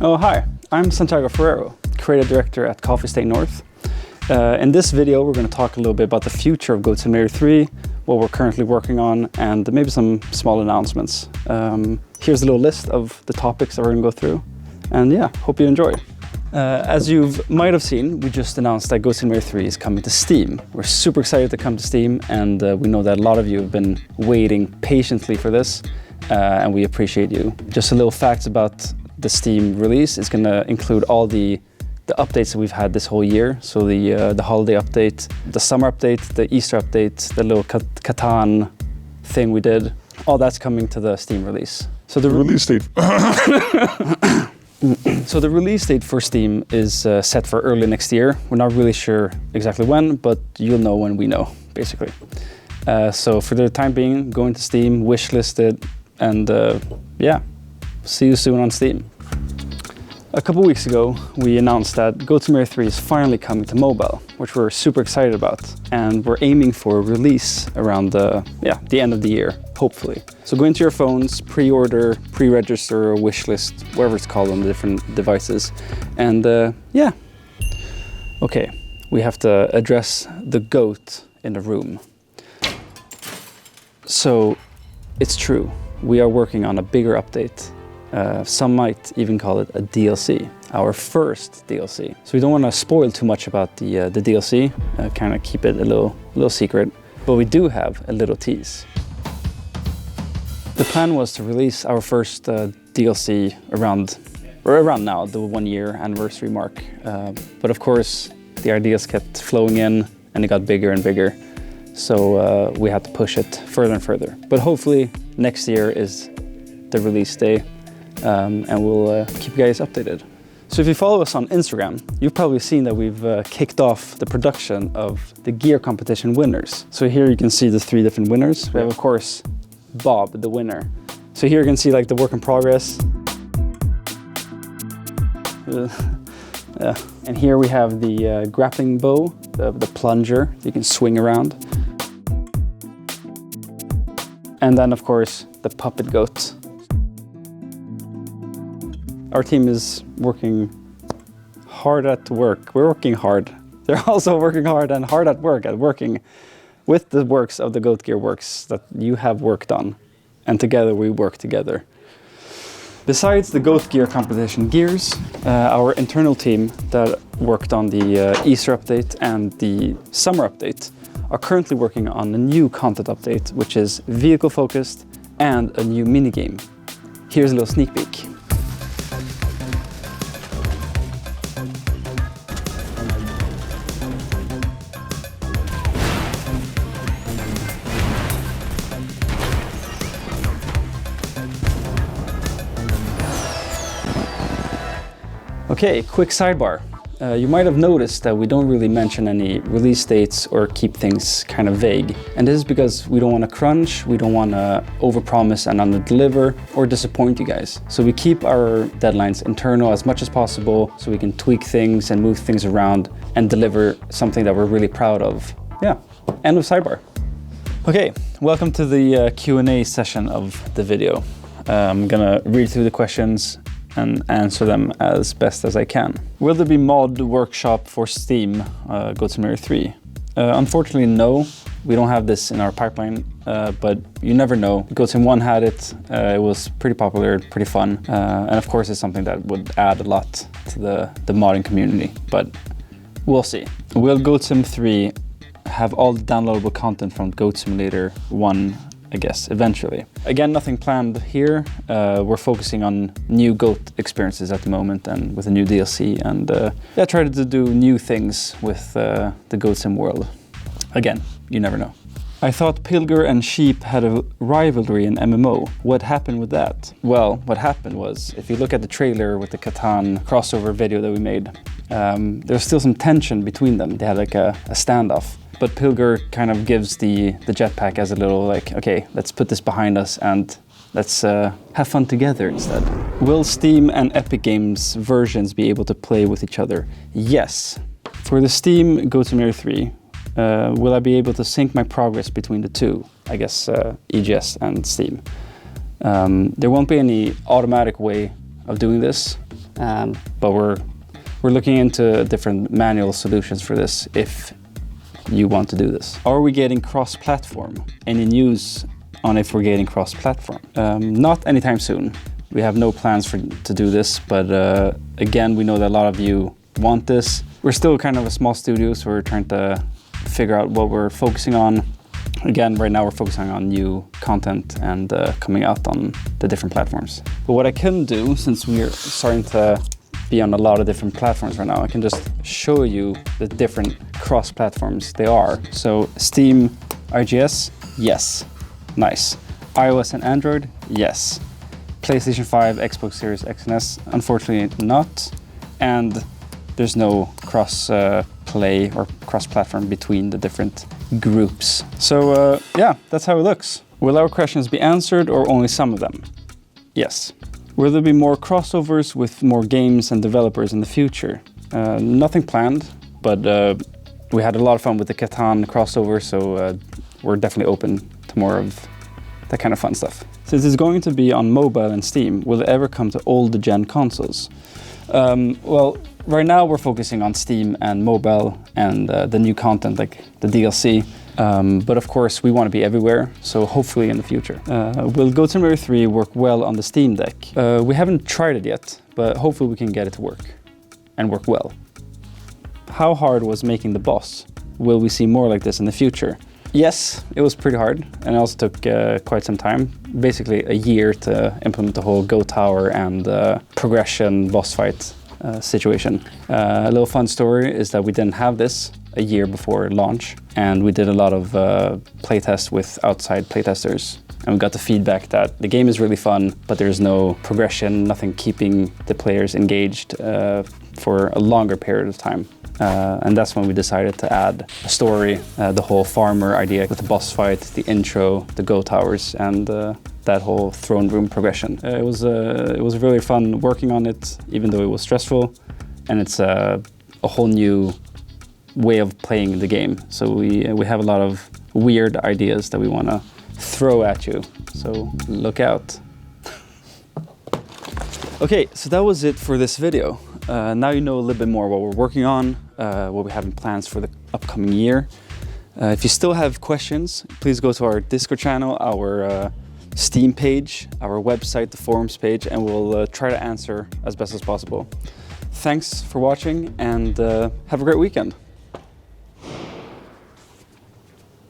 Oh, hi, I'm Santiago Ferrero, Creative Director at Coffee Stain North. In this video, we're going to talk a little bit about the future of Goat Simulator 3, what we're currently working on, and maybe some small announcements. Here's a little list of the topics that we're going to go through. And yeah, hope you enjoy. As you might have seen, we just announced that Goat Simulator 3 is coming to Steam. We're super excited to come to Steam, and we know that a lot of you have been waiting patiently for this, and we appreciate you. Just a little facts about the Steam release. It's going to include all the updates that we've had this whole year. So the holiday update, the summer update, the Easter update, the little Catan thing we did, all that's coming to the Steam release. So the release date. So the release date for Steam is set for early next year. We're not really sure exactly when, but you'll know when we know, basically. So for the time being, go into Steam, wishlist it, and yeah, see you soon on Steam. A couple weeks ago, we announced that Goat Simulator 3 is finally coming to mobile, which we're super excited about. And we're aiming for a release around the end of the year, hopefully. So go into your phones, pre-order, pre-register, or wishlist, whatever it's called on the different devices. And yeah. Okay, we have to address the goat in the room. So it's true, we are working on a bigger update. Some might even call it a DLC, our first DLC. So we don't want to spoil too much about the DLC, kind of keep it a little secret, but we do have a little tease. The plan was to release our first DLC around now, the 1 year anniversary mark. But of course, the ideas kept flowing in and it got bigger and bigger. So we had to push it further and further. But hopefully next year is the release day. And we'll keep you guys updated. So if you follow us on Instagram, you've probably seen that we've kicked off the production of the gear competition winners. So here you can see the 3 different winners. We have, of course, Bob, the winner. So here you can see like the work in progress. And here we have the grappling bow, the plunger you can swing around. And then, of course, the puppet goat. Our team is working hard at work. We're working hard. They're also working hard and hard at working with the works of the Goat Gear works that you have worked on. And together we work together. Besides the Goat Gear competition gears, our internal team that worked on the Easter update and the summer update are currently working on a new content update, which is vehicle focused and a new minigame. Here's a little sneak peek. Okay, quick sidebar. You might have noticed that we don't really mention any release dates or keep things kind of vague. And this is because we don't want to crunch, we don't want to overpromise and underdeliver or disappoint you guys. So we keep our deadlines internal as much as possible so we can tweak things and move things around and deliver something that we're really proud of. Yeah, end of sidebar. Okay, welcome to the Q&A session of the video. I'm gonna read through the questions and answer them as best as I can. Will there be mod workshop for Steam Goat Simulator 3? Unfortunately, no. We don't have this in our pipeline, but you never know. Goat Sim 1 had it. It was pretty popular, pretty fun. And of course, it's something that would add a lot to the modding community, but we'll see. Will Goat Sim 3 have all the downloadable content from Goat Simulator 1, I guess, eventually? Again, nothing planned here. We're focusing on new Goat experiences at the moment and with a new DLC and yeah, try to do new things with the Goat Sim world. Again, you never know. I thought Pilger and Sheep had a rivalry in MMO. What happened with that? Well, what happened was, if you look at the trailer with the Catan crossover video that we made, there's still some tension between them. They had like a standoff. But Pilger kind of gives the jetpack as a little like, okay, let's put this behind us and let's have fun together instead. Will Steam and Epic Games versions be able to play with each other? Yes. For the Steam Goat Simulator 3, will I be able to sync my progress between the two? I guess EGS and Steam. There won't be any automatic way of doing this, but we're looking into different manual solutions for this if you want to do this. Are we getting cross-platform? Any news on if we're getting cross-platform? Not anytime soon. We have no plans to do this, but again, we know that a lot of you want this. We're still kind of a small studio, so we're trying to figure out what we're focusing on. Again, right now we're focusing on new content and coming out on the different platforms. But what I can do, since we're starting to be on a lot of different platforms right now, I can just show you the different cross-platforms they are. So Steam, IGS, yes, nice. iOS and Android, yes. PlayStation 5, Xbox Series X and S, unfortunately not. And there's no cross-play or cross-platform between the different groups. So yeah, that's how it looks. Will our questions be answered or only some of them? Yes. Will there be more crossovers with more games and developers in the future? Nothing planned, but we had a lot of fun with the Catan crossover, so we're definitely open to more of that kind of fun stuff. Since it's going to be on mobile and Steam, will it ever come to old-gen consoles? Well, right now we're focusing on Steam and mobile and the new content like the DLC. But of course we want to be everywhere, so hopefully in the future. Will Goat Simulator 3 work well on the Steam Deck? We haven't tried it yet, but hopefully we can get it to work and work well. How hard was making the boss? Will we see more like this in the future? Yes, it was pretty hard, and it also took quite some time. Basically a year to implement the whole Go Tower and progression boss fight situation. A little fun story is that we didn't have this a year before launch, and we did a lot of playtests with outside playtesters, and we got the feedback that the game is really fun, but there's no progression, nothing keeping the players engaged for a longer period of time. And that's when we decided to add a story, the whole farmer idea with the boss fight, the intro, the Go Towers, and that whole throne room progression. It was really fun working on it, even though it was stressful, and it's a whole new way of playing the game. So we have a lot of weird ideas that we want to throw at you. So look out. Okay, so that was it for this video. Now you know a little bit more what we're working on, what we have in plans for the upcoming year. If you still have questions, please go to our Discord channel, our Steam page, our website, the forums page, and we'll try to answer as best as possible. Thanks for watching, and have a great weekend.